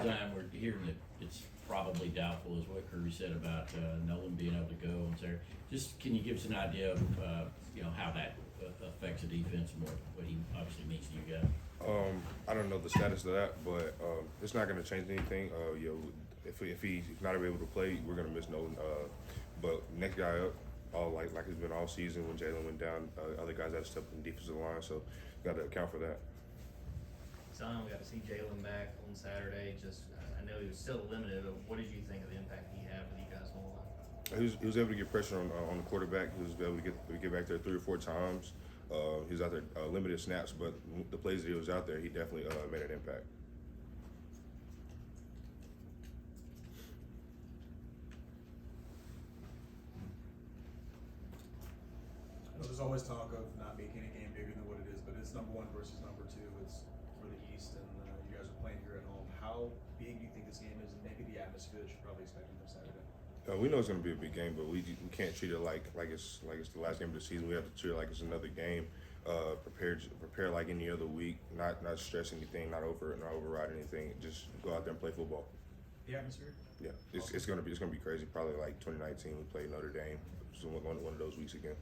Zion, we're hearing that it's probably doubtful, is what Kirby said about Nolan being able to go and so. Just can you give us an idea of how that affects the defense and what he obviously means to you guys? I don't know the status of that, but it's not going to change anything. If he's not able to play, we're going to miss Nolan. But next guy up, like it's been all season when Jalen went down, other guys had to step in the defensive line, so got to account for that. Zion, we got to see Jalen back on Saturday. I know he was still limited, but what did you think of the impact he had with you guys on the line? He was able to get pressure on the quarterback. He was able to get back there 3 or 4 times. He was out there limited snaps, but the plays that he was out there, he definitely made an impact. There's always talk of not making a game bigger than what it is, but it's number 1 versus number 2. It's for the East, and you guys are playing here at home. How big do you think this game is, and maybe the atmosphere that you're probably expecting from Saturday? We know it's going to be a big game, but we can't treat it like it's the last game of the season. We have to treat it like it's another game. Prepare like any other week. Not stress anything. Not override anything. Just go out there and play football. The atmosphere? Yeah, it's gonna be crazy. Probably like 2019, we played Notre Dame. So one of those weeks again.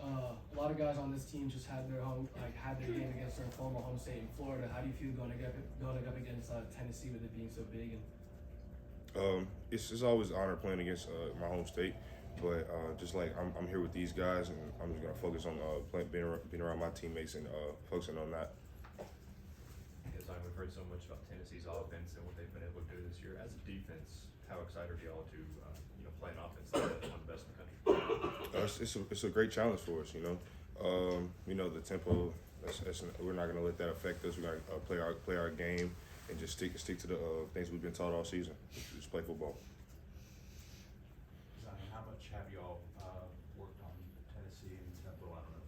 A lot of guys on this team just had their game against their former home state in Florida. How do you feel going up against Tennessee with it being so big? And it's always an honor playing against my home state, but just like I'm here with these guys, and I'm just gonna focus on being around my teammates and focusing on that. As we've heard so much about Tennessee's offense and what they've been able to do this year. As a defense, how excited are y'all to play an offense like that, one of the best in the country? It's a great challenge for us. The tempo. We're not gonna let that affect us. We're gonna play our game and just stick to the things we've been taught all season. Just play football. Zion, how much have y'all worked on Tennessee and tempo? I don't know,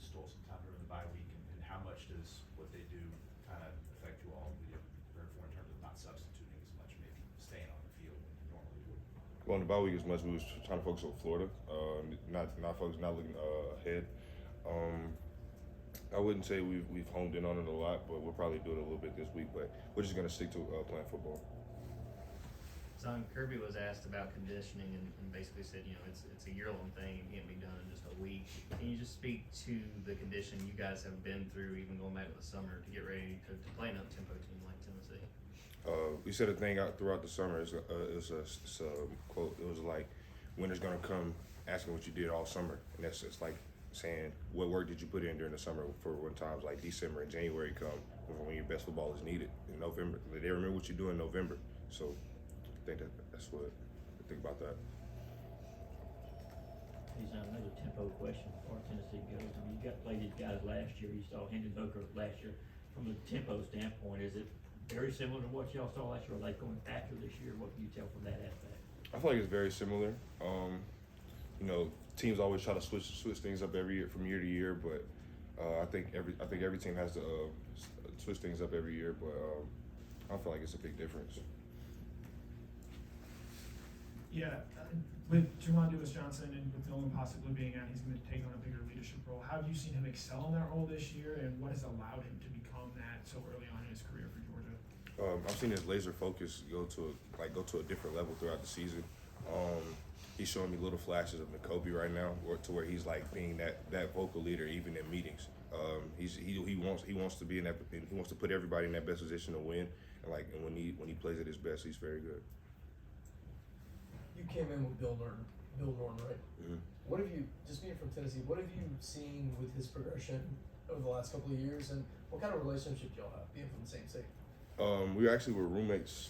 stole some time during the bye week, and how much does what they do kind of affect you all in terms of not substituting as much, maybe staying on the field when you normally would? Well, in the bye week as much, we was trying to focus on Florida, not looking ahead. I wouldn't say we've honed in on it a lot, but we'll probably do it a little bit this week. But we're just gonna stick to playing football. Zion, Kirby was asked about conditioning and basically said, it's a year-long thing. It can't be done in just a week. Can you just speak to the conditioning you guys have been through, even going back to the summer, to get ready to play an up-tempo team like Tennessee? We said a thing out throughout the summer. It's a quote. It was like, winter's gonna come asking what you did all summer, and it's like saying, what work did you put in during the summer for when times like December and January come, when your best football is needed in November. They remember what you do in November. So I think that's what I think about that. He's not another tempo question before Tennessee goes. I mean, you played these guys last year. You saw Hendon Hooker last year. From a tempo standpoint, is it very similar to what y'all saw last year? Or like going faster this year? What can you tell from that aspect? I feel like it's very similar. Teams always try to switch things up every year from year to year, but I think every team has to switch things up every year. But I feel like it's a big difference. Yeah, with Jermon Lewis-Johnson and with Nolan possibly being out, he's going to take on a bigger leadership role. How have you seen him excel in that role this year, and what has allowed him to become that so early on in his career for Georgia? I've seen his laser focus go to a different level throughout the season. He's showing me little flashes of N'Kobe right now, to where he's like being that vocal leader even in meetings. He wants to be in that. He wants to put everybody in that best position to win. And when he plays at his best, he's very good. you came in with Bill Norton, right? Mm-hmm. What have you, just being from Tennessee, what have you seen with his progression over the last couple of years, and what kind of relationship do y'all have, being from the same state? We actually were roommates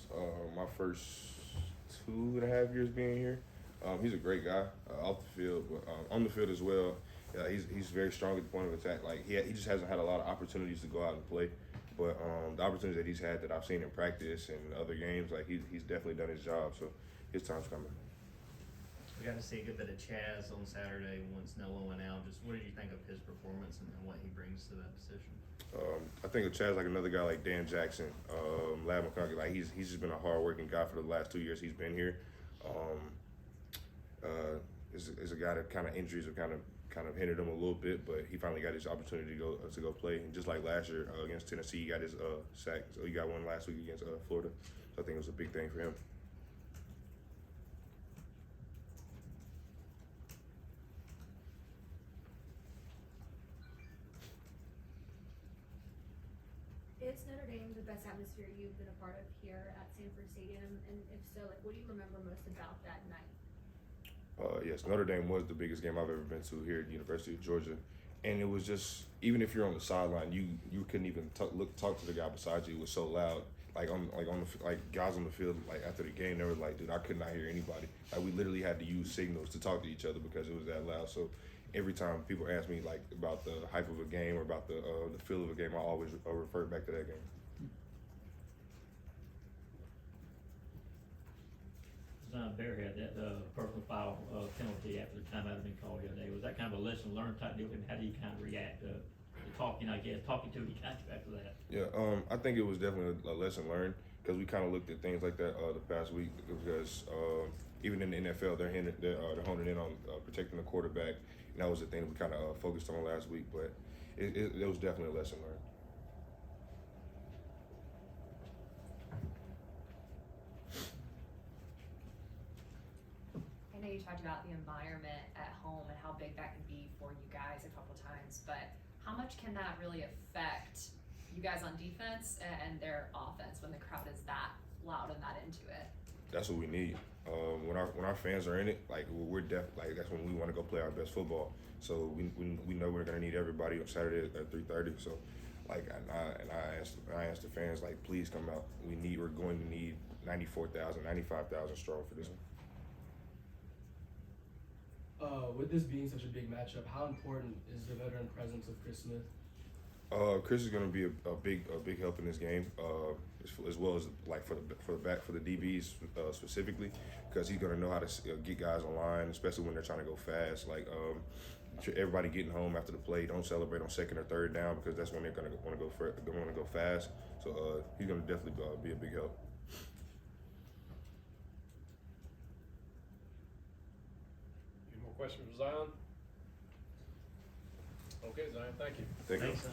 my first 2.5 years being here. He's a great guy off the field, but on the field as well. He's very strong at the point of attack. Like he just hasn't had a lot of opportunities to go out and play, but the opportunities that he's had that I've seen in practice and other games, like he's definitely done his job. So his time's coming. We got to see a good bit of Chaz on Saturday once Noah went out. Just what did you think of his performance and what he brings to that position? I think of Chaz like another guy like Dan Jackson, Lad McConkey. Like he's just been a hard-working guy for the last 2 years he's been here. Is a guy that kind of injuries have kind of kind of hindered him a little bit, but he finally got his opportunity to go play. And just like last year against Tennessee, he got his sack. So he got one last week against Florida. So I think it was a big thing for him. Is Notre Dame the best atmosphere you've been a part of here at Sanford Stadium? And if so, like, what do you remember most about that night? Yes, Notre Dame was the biggest game I've ever been to here at the University of Georgia, and it was just, even if you're on the sideline, you couldn't even talk to the guy beside you. It was so loud. Like guys on the field, like after the game, they were like, dude, I could not hear anybody. Like we literally had to use signals to talk to each other because it was that loud. So every time people ask me like about the hype of a game or about the feel of a game, I always refer back to that game. Zion Bear had that personal foul penalty after the timeout had been called the other day. Was that kind of a lesson learned type deal? And how do you kind of react to talking, I guess, talking to the guys after that? Yeah, I think it was definitely a lesson learned because we kind of looked at things like that the past week because even in the NFL, they're honing in on protecting the quarterback, and that was the thing we kind of focused on last week. But it was definitely a lesson learned. I know you talked about the environment at home and how big that can be for you guys a couple times, but how much can that really affect you guys on defense and their offense when the crowd is that loud and that into it? That's what we need. When our fans are in it, like that's when we want to go play our best football. So we know we're gonna need everybody on Saturday at 3:30. So like I asked the fans, like, please come out. We're going to need 94,000, 95,000 strong for this one. With this being such a big matchup, how important is the veteran presence of Chris Smith? Chris is going to be a big help in this game, as well as like for the DBs specifically, because he's going to know how to get guys on line, especially when they're trying to go fast. Like everybody getting home after the play, don't celebrate on second or third down because that's when they're going to want to go fast. So he's going to definitely be a big help. Any more questions for Zion? Okay, Zion, thank you. Thank you. Thanks,